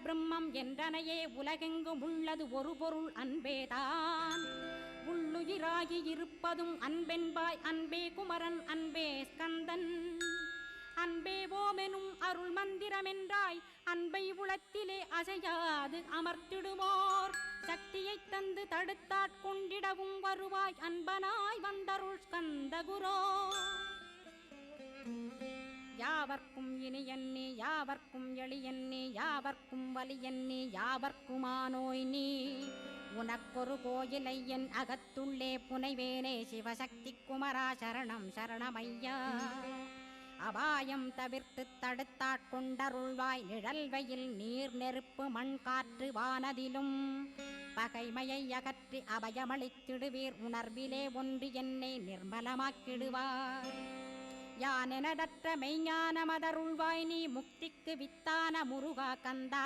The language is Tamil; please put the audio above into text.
பரபிரம்மம் என்றனையே உலகெங்கும் உள்ளது ஒரு பொருள் அன்பேதான். உள்ளுயிராகி இருப்பதும் அன்பென்பாய் அன்பே குமரன் அன்பே ஸ்கந்தன். அன்பே ஓமெனும் அருள் மந்திரமென்றாய் அன்பை உளத்திலே அசையாது அமர்த்திடுமோர் சக்தியைத் தந்து தடுத்தாட்கொண்டிடவும் வருவாய் அன்பனாய் வந்தருள் ஸ்கந்தகுரோ. யாவர்க்கும் இனியன்னே யாவர்க்கும் எளியன்னே யாவர்க்கும் வலியன்னே யாவர்க்குமானோய் நீ. உனக்கொரு கோயிலை என் அகத்துள்ளே புனைவேனே சிவசக்தி குமரா சரணம் சரணமையா. அபாயம் தவிர்த்து தடுத்தாட்கொண்டருள்வாய் நிழல்வையில் நீர் நெருப்பு மண் காற்று வானதிலும். பகைமையை அகற்றி அபயமளித்திடுவீர் உணர்விலே ஒன்று என்னை நிர்மலமாக்கிடுவார். யானெனதற்ற மெய்ஞானமதருள்வாய் நீ முக்திக்கு வித்தான முருகா கந்தா.